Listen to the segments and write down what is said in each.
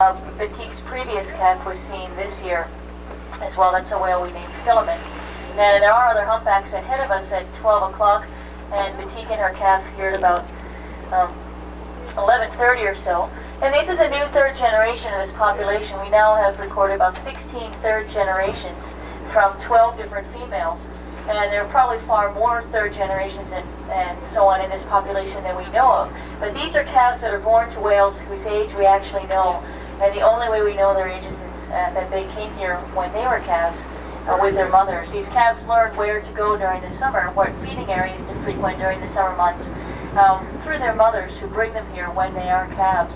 Batique's previous calf was seen this year as well. That's a whale we named Filament. And there are other humpbacks ahead of us at 12 o'clock, and Batique and her calf here at about 11:30 or so. And this is a new third generation of this population. We now have recorded about 16 third generations from 12 different females. And there are probably far more third generations and so on in this population than we know of. But these are calves that are born to whales whose age we actually know. And the only way we know their ages is that they came here when they were calves with their mothers. These calves learn where to go during the summer, what feeding areas to frequent during the summer months, through their mothers who bring them here when they are calves.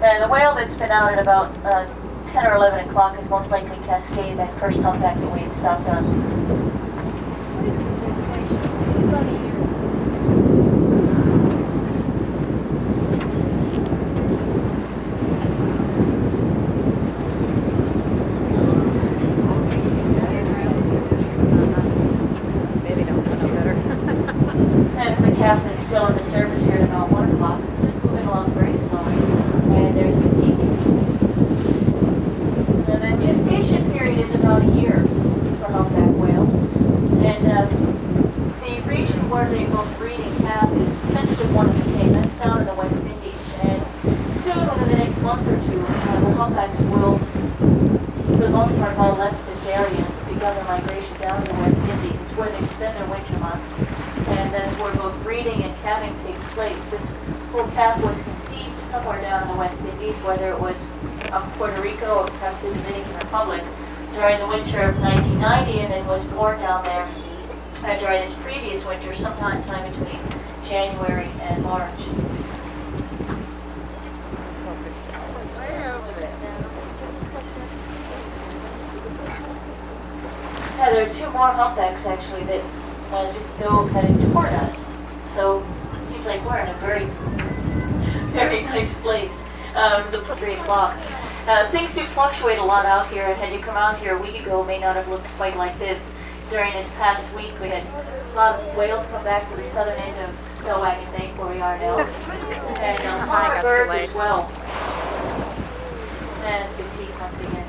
And the whale that's been out at about 10 or 11 o'clock is most likely Cascade, that first humpback that we had stopped on. What is the gestation? It's about a year. Maybe don't know better. That's the calf that's still on the surface here at about 1 o'clock. Just moving along very slowly. And there's Batique. And the gestation period is about a year for humpback whales. And the region where they both breed and calf is essentially one and the same. That's down in the West Indies. And soon, within the next month or two, the humpbacks will, for the most part, have all left this area and begun their migration down to the West Indies. It's where they spend their winter months. And that's where both breeding and calving takes place. This whole calf was conceived somewhere down in the West Indies, whether it was Puerto Rico or perhaps the Dominican Republic, during the winter of 1990, and then was born down there during this previous winter, sometime between January and March. Yeah, there are two more humpbacks actually that just go heading toward us. So it seems like we're in a very, very nice place. The 3 o'clock. Things do fluctuate a lot out here, and had you come out here a week ago, it may not have looked quite like this. During this past week, we had a lot of whales come back to the southern end of Stellwagen Bank, where we are now, and a lot of birds as well. And it's Batique once again.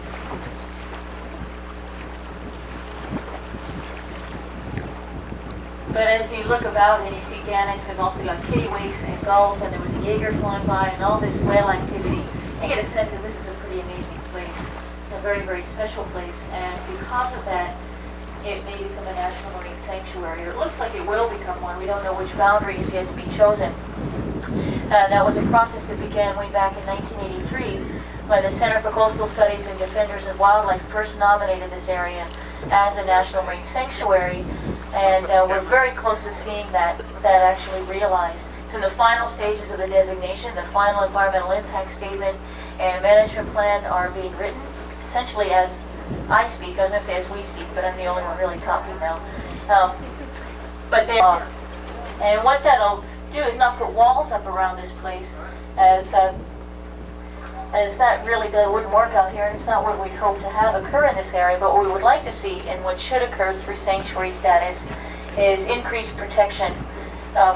But as you look about and you see gannets, we've also got kittiwakes and gulls, and there was a Jaeger flying by, and all this whale activity. I get a sense that this is a pretty amazing place, a very, very special place, and because of that, it may become a national marine sanctuary, or it looks like it will become one. We don't know which boundary is yet to be chosen. That was a process that began way back in 1983, when the Center for Coastal Studies and Defenders of Wildlife first nominated this area as a national marine sanctuary, and we're very close to seeing that actually realized. It's in the final stages of the designation. The final environmental impact statement and management plan are being written, essentially as I speak. I was going to say as we speak, but I'm the only one really talking now. But they are. And what that'll do is not put walls up around this place, as that really wouldn't work out here, and it's not what we'd hope to have occur in this area. But what we would like to see, and what should occur through sanctuary status, is increased protection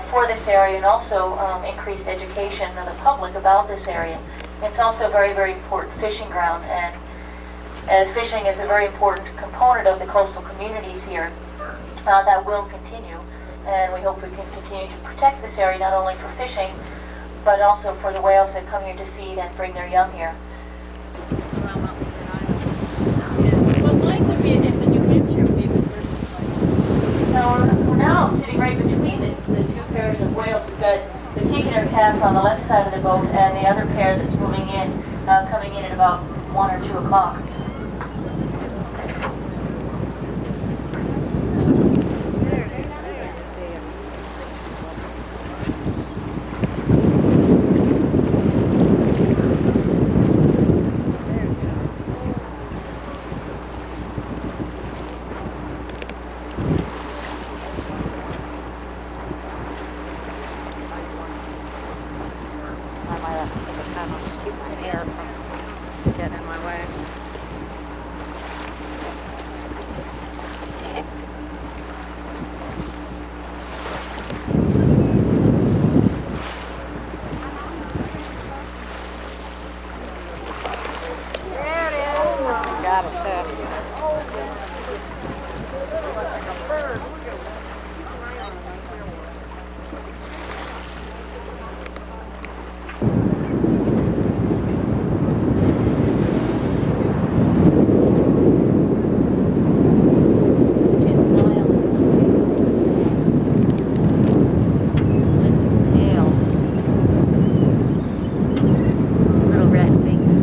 for this area, and also increased education of the public about this area. It's also a very, very important fishing ground, and as fishing is a very important component of the coastal communities here, that will continue, and we hope we can continue to protect this area not only for fishing, but also for the whales that come here to feed and bring their young here. Well, Mike would be, if the New Hampshire would be a good person to play. Now we're now sitting right between the two pairs of whales. We've got Batique and her calf on the left side of the boat, and the other pair that's moving in, coming in at about 1 or 2 o'clock. I might have to put this hat on to keep my hair from getting in my way. battle too. It's Nile. Hail. Little rat things.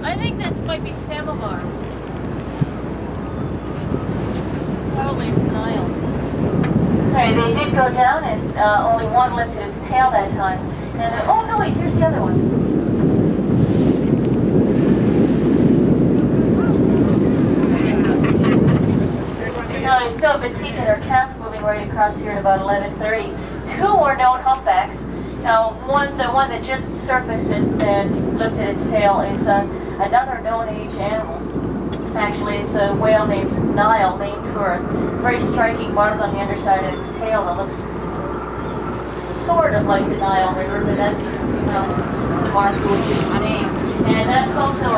I think that might be Samovar. Probably Nile. Okay, they did go down, and only one lifted its tail that time. And oh no, wait, here's the other one. Now I still have Batik and her calf moving right across here at about 11:30. Two are known humpbacks. Now, the one that just surfaced and lifted its tail is another known age animal. Actually, it's a whale named Nile, named for a very striking mark on the underside of its tail that looks sort of like the Nile River, but that's just the mark for which it's named. And that's also,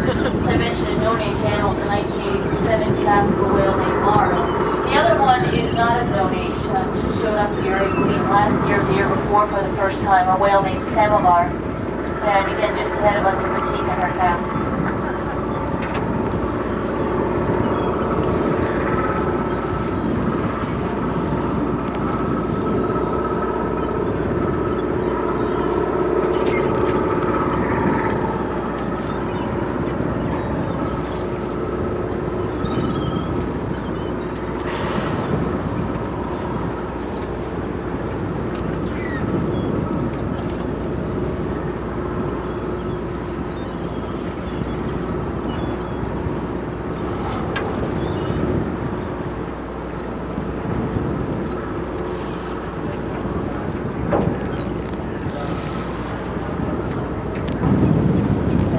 as I mentioned, a known age animal, the 1987 calf of a whale named Mars. The other one is not of known age, just showed up here, I believe, last year or the year before for the first time, a whale named Samovar. And again, just ahead of us is Batik and her calf.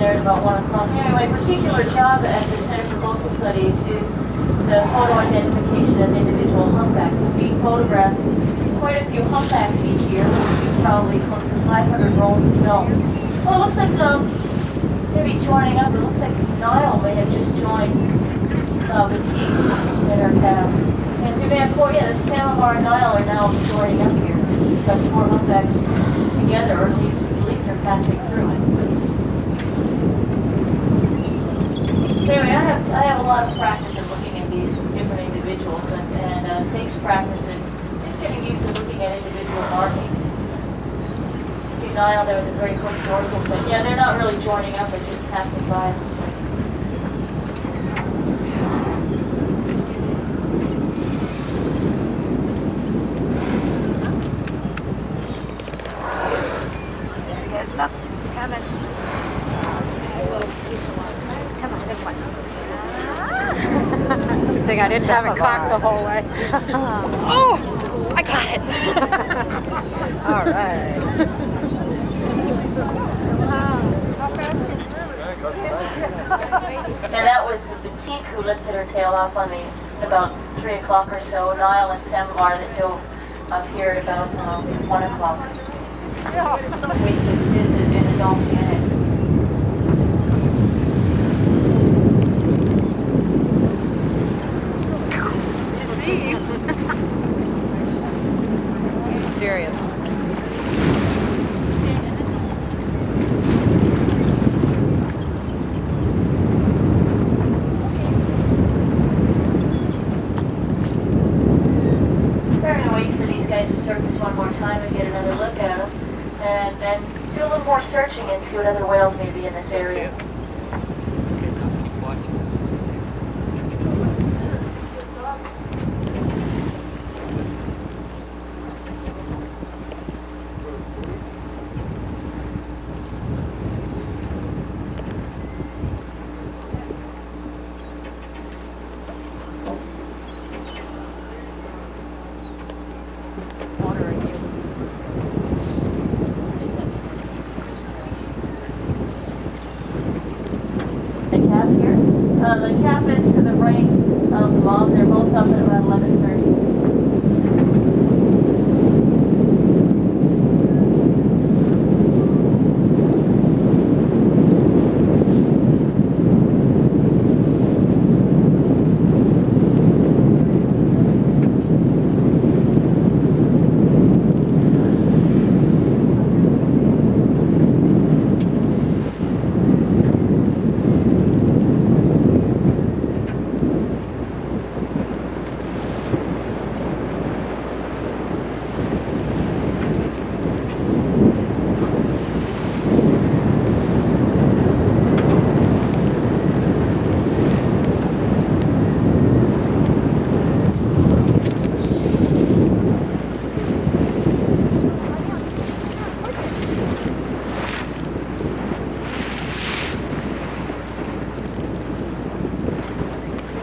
There at about 1 o'clock. Anyway, particular job at the Center for Coastal Studies is the photo identification of individual humpbacks. We photograph quite a few humpbacks each year, probably close to 500 rolls of film. Well, it looks like maybe joining up. It looks like Nile may have just joined Batik and her calf. Yes, we may have four. Yeah, the Samovar and Nile are now joining up here. We've got four humpbacks together, or at least they're passing through it. Anyway, I have a lot of practice in looking at these different individuals, and it takes practice in just getting used to looking at individual markings. See Nile there with a very quick dorsal, but yeah, they're not really joining up, they're just passing by. It looks like. There he goes. Look, it's coming. A little piece of one. Come on, this one. Good thing I didn't have it cocked the whole way. Oh, I got it. All right. And that was Batik who lifted her tail off on about 3 o'clock or so. Nile and Samovar that dove up here at about 1 o'clock. We could visit in a dolphin in it. He's serious. We're going to wait for these guys to surface one more time and get another look at them, and then do a little more searching and see what other whales may be in this area. The cap is to the right of the mom. They're both up at about 11:30.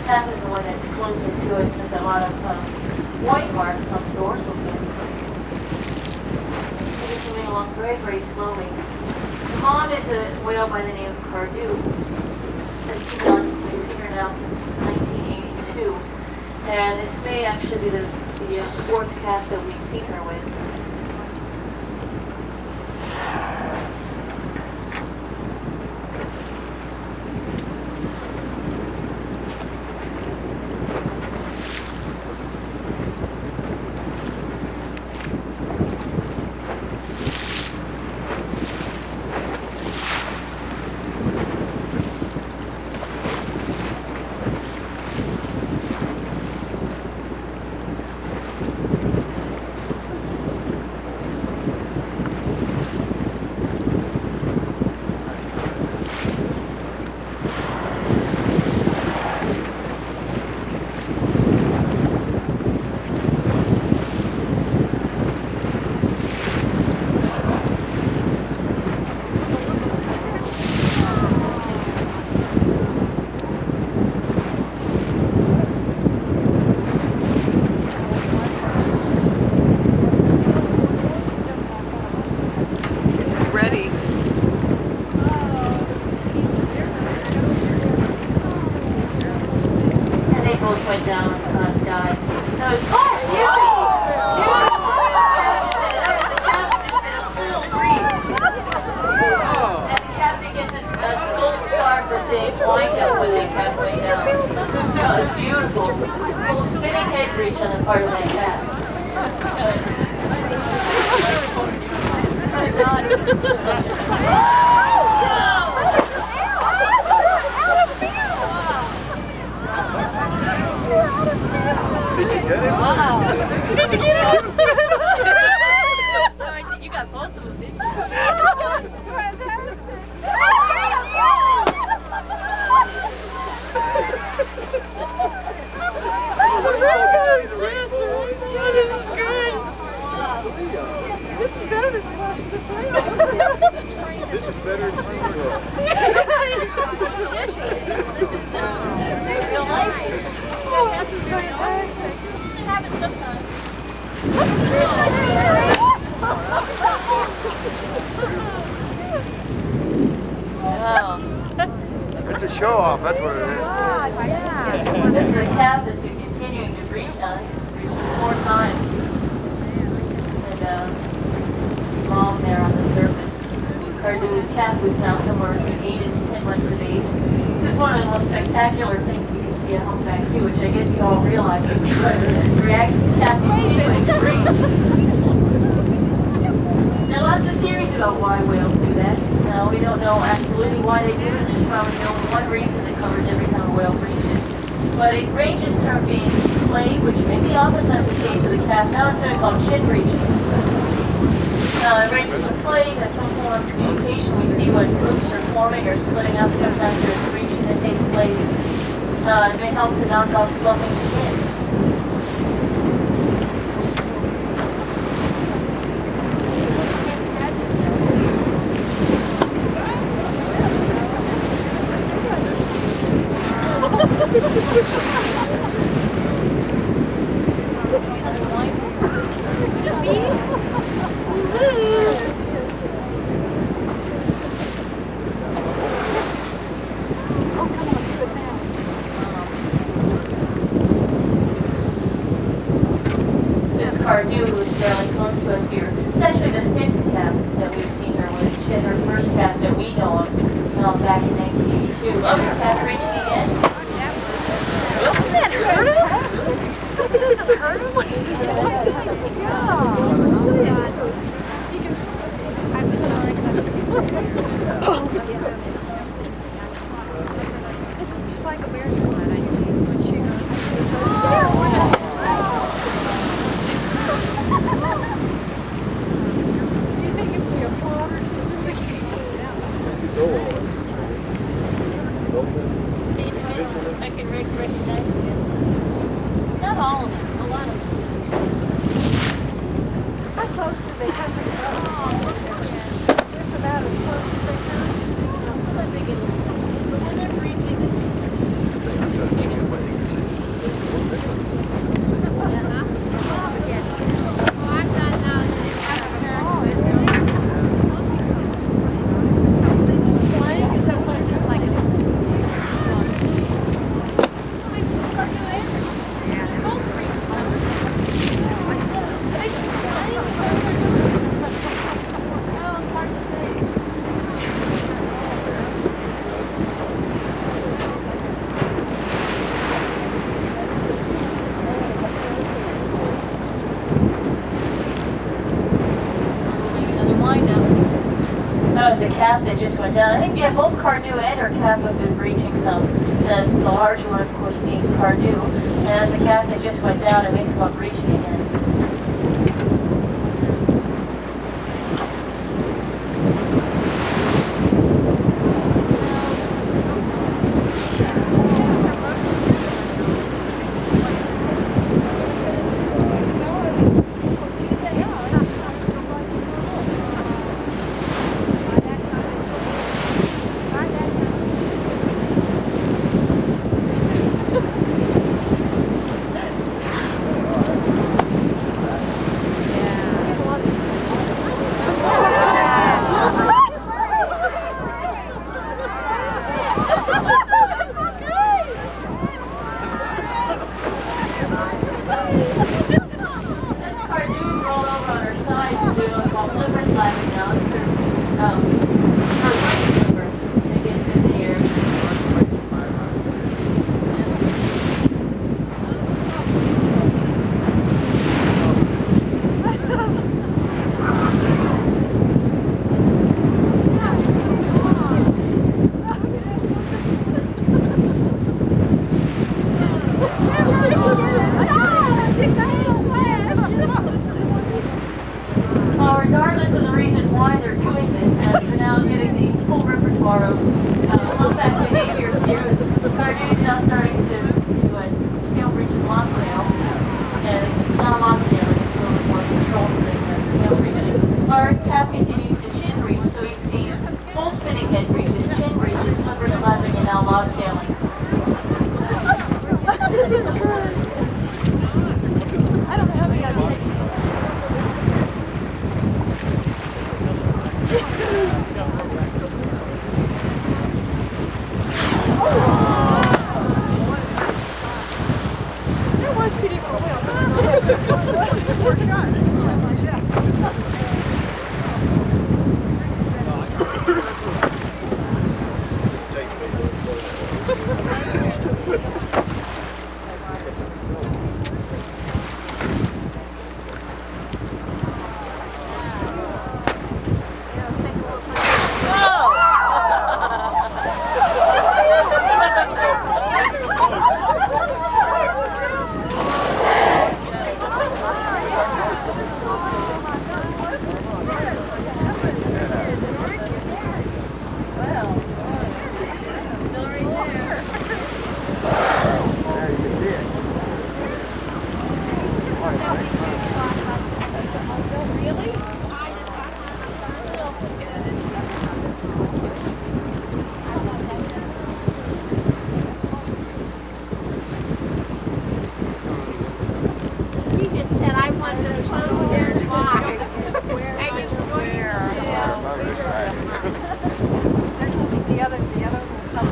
Cap is the one that's closer to it since a lot of white marks on the dorsal fin. It's moving along very, very slowly. The mom is a whale by the name of Cardew. We've seen her now since 1982. And this may actually be the fourth calf that we've seen her with. Ready. And they both went down on dives. So it's beautiful. And the captain gets a gold star for saying wind up when they kept way down. No, it's beautiful. Little spinning head breach on the part of that cat. Did you get him? Wow. Did you get it? You got both of them, didn't you? This is better than Splash the Turtle. This is better than SeaWorld. Real life. This is fantastic. It happens sometimes. Wow. It's a show off, that's what it is. This is a calf that's continuing to breach now. He's breached 4 times. And mom there on the surface. Cardew's calf was now somewhere between 8 and 10 months of age. This is one of the most spectacular things you can see at Humpback too, which I guess you all realize. The reactions calf continuing to breach. There are lots of theories about why whales do that. We don't know absolutely why they do it. There's probably no one reason that covers every time a whale breaches. But it ranges from being plague, which may be oftentimes the case with the calf. Now it's going to call chin breaching. It ranges from plague, that's one form of communication. We see when groups are forming or splitting up. Sometimes there's breaching that takes place. It may help to knock off slumping skin. Cardew, who's fairly close to us here. It's actually the fifth cap that we've seen her with. She had her first cap that we know of back in 1982. Other cap reaching again. Doesn't that hurt him? It doesn't hurt him when he This is just like American Pie. I see what she Do you think if we applaud her, she'll do it? I can recognize who it is. Not all of them, a lot of them. How close do they come to the Just about as close as they come. Sometimes they get a little, but when they're breaching, That was the cap that just went down. I think, yeah, both Cardew and her cap have been breaching some. The larger one, of course, being Cardew. And that's the cap that just went down and may come up breaching again. Regardless of the reason why they're doing this, they're now getting the full repertoire of humpback behaviors here. Cardew's now starting to tail breach and lock rail. And it's not lock rail, it's a little more controlled than tail breaching. Our cap continues to chin breach, so we see full spinning head breaches, chin breaches, upper slapping, and now lock tailing. This is good. I don't know how they got to take it. There was two different wheels.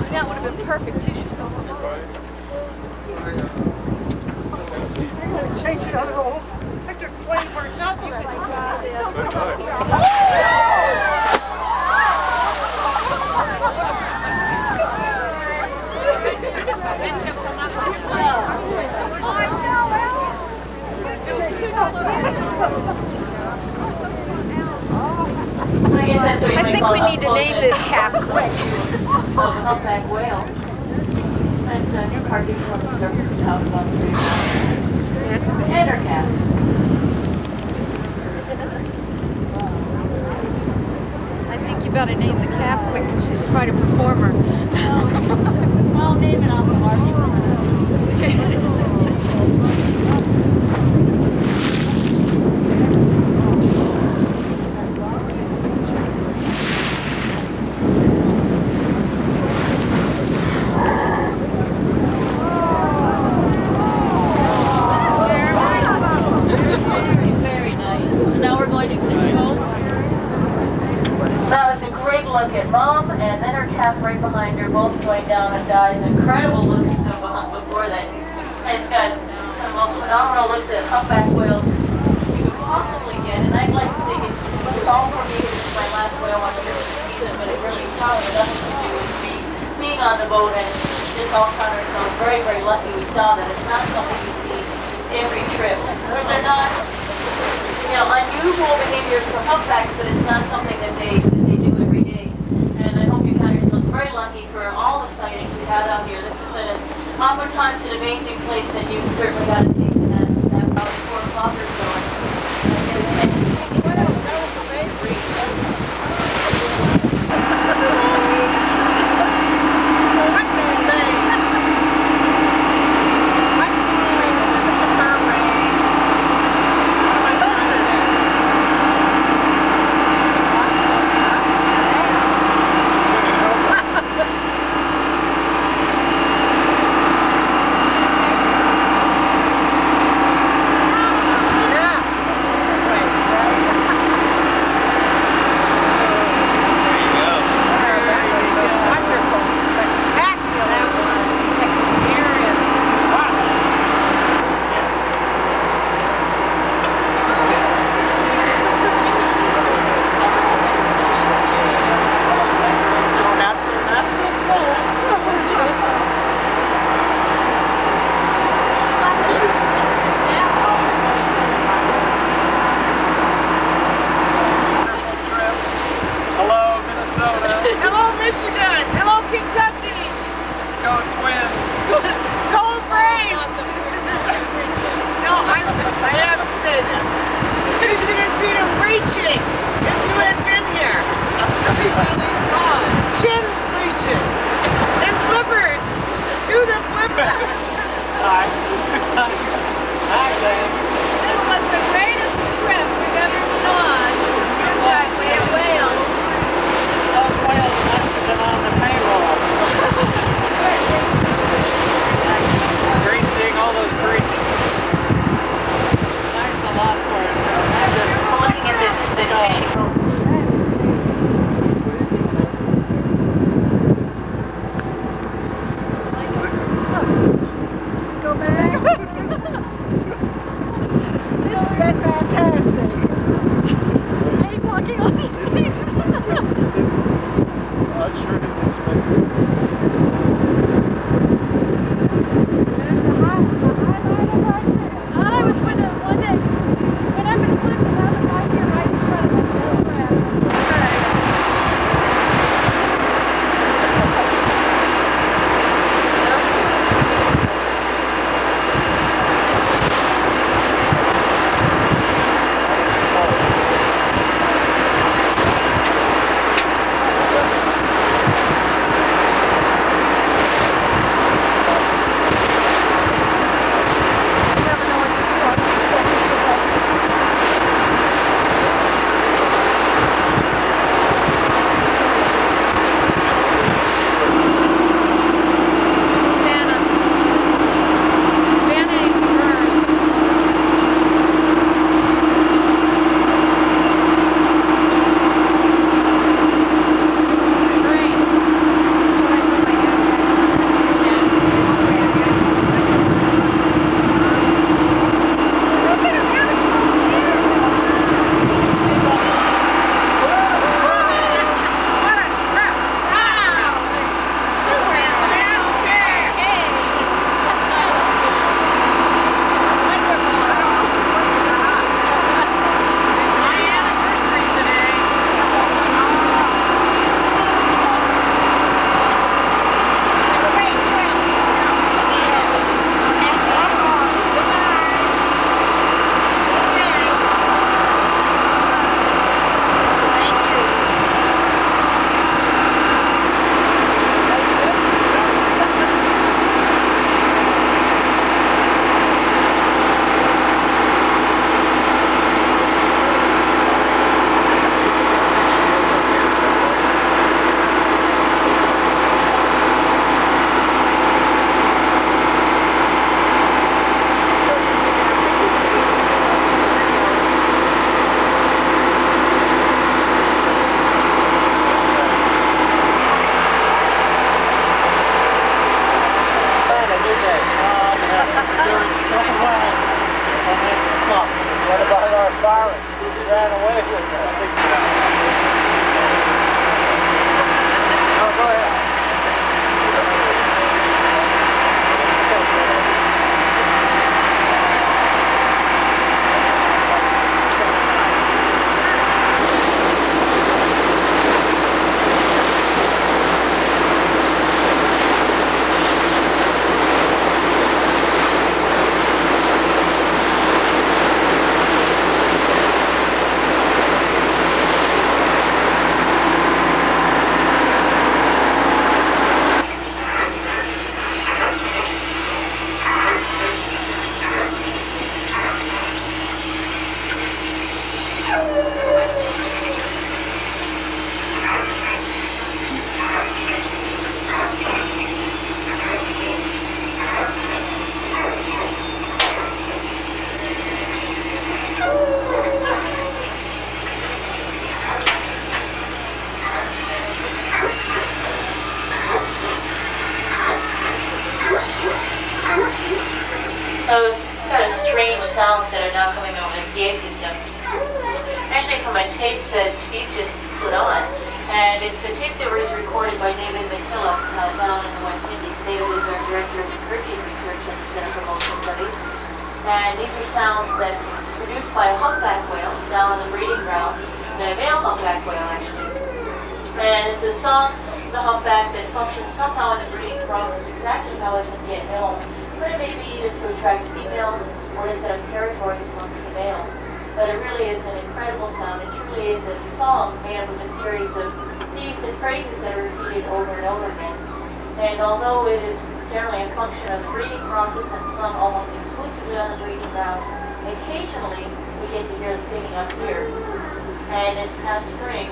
That would have been perfect too. She's so change it on the roll. Hector, think we need to name this calf quick. Of humpback whale. And new carcass on the surface is out about 3 miles. Yes. And her calf. I think you better name the calf quick because she's quite a performer. I'll name it off the market. Very nice. Now we're going to Clinico. That was a great look at Mom, and then her calf right behind her, both going down and dies. Incredible looks before that. It's got some most phenomenal looks at humpback whales you could possibly get, and I'd like to think it's all for me. This is my last whale watch trip of the season, but it really probably has nothing to do with me being on the boat and just all kind of so very, very lucky we saw that. It's not something you see every trip. They're not, unusual behaviors for humpbacks, but it's not something that they do every day. And I hope you count yourselves very lucky for all the sightings we had out here. This is oftentimes an amazing place, and you certainly got to take that about 4 o'clock or so. doing so well on that clock. What about our firing? We ran away with that. No, go ahead. Those sort of strange sounds that are now coming over the PA system, actually from a tape that Steve just put on, and it's a tape that was recorded by David Matilla down in the West Indies. David is our director of curriculum research at the Center for Motion Studies, and these are sounds that are produced by a humpback whale down on the breeding grounds, the male humpback whale actually, and it's a song, the humpback, that functions somehow in the breeding process exactly how it's yet known. But it may be either to attract females or to set up territories amongst the males. But it really is an incredible sound. It truly is a song made up of a series of themes and phrases that are repeated over and over again. And although it is generally a function of the breeding process and sung almost exclusively on the breeding grounds, occasionally we get to hear the singing up here. And this past spring,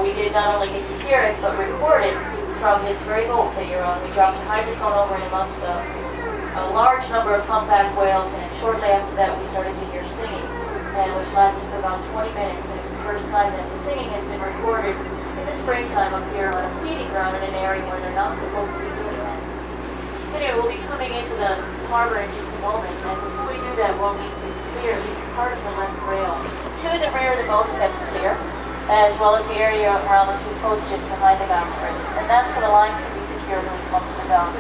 we did not only get to hear it, but record it from this very boat that you're on. We dropped a hydrophone over in amongst a large number of humpback whales, and shortly after that we started to hear singing, and which lasted for about 20 minutes, and it was the first time that the singing has been recorded in the springtime up here on a feeding ground in an area where they're not supposed to be doing that. Anyway, we'll be coming into the harbor in just a moment, and before we do that, we'll need to clear at least part of the left rail. To the rear of the boat we have to clear, as well as the area around the two posts just behind the bowsprit, and that's so the lines can be secured when we come to the bow.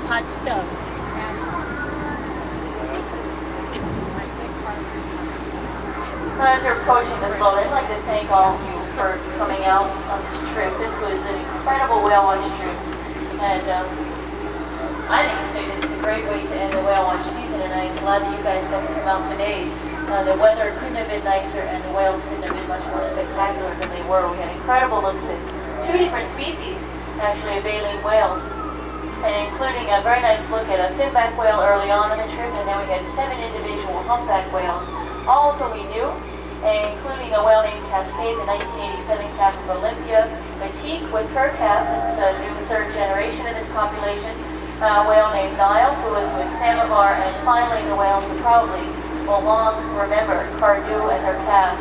Hot stuff. As you're approaching the boat, I'd like to thank all of you for coming out on this trip. This was an incredible whale watch trip, and I think it's a great way to end the whale watch season, and I'm glad that you guys got to come out today. The weather couldn't have been nicer, and the whales couldn't have been much more spectacular than they were. We had incredible looks at two different species, actually, of baleen whales, and including a very nice look at a finback whale early on in the trip, and then we had 7 individual humpback whales, all of whom we knew, including a whale named Cascade, the 1987 calf of Olympia, Matique with her calf, this is a new 3rd generation in this population, a whale named Nile, who was with Samovar, and finally the whales who probably will long remember, Cardew and her calf,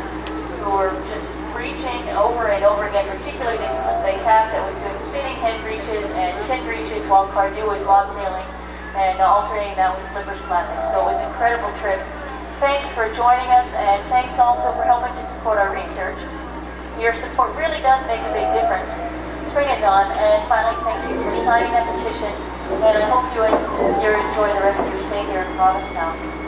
who were just breaching over and over again, particularly the calf that was doing spinning head breaches and chin breaches while Cardew was lock kneeling and alternating that with flipper slapping. So it was an incredible trip. Thanks for joining us, and thanks also for helping to support our research. Your support really does make a big difference. Spring is on, and finally thank you for signing that petition, and I hope you enjoy the rest of your stay here in Provincetown.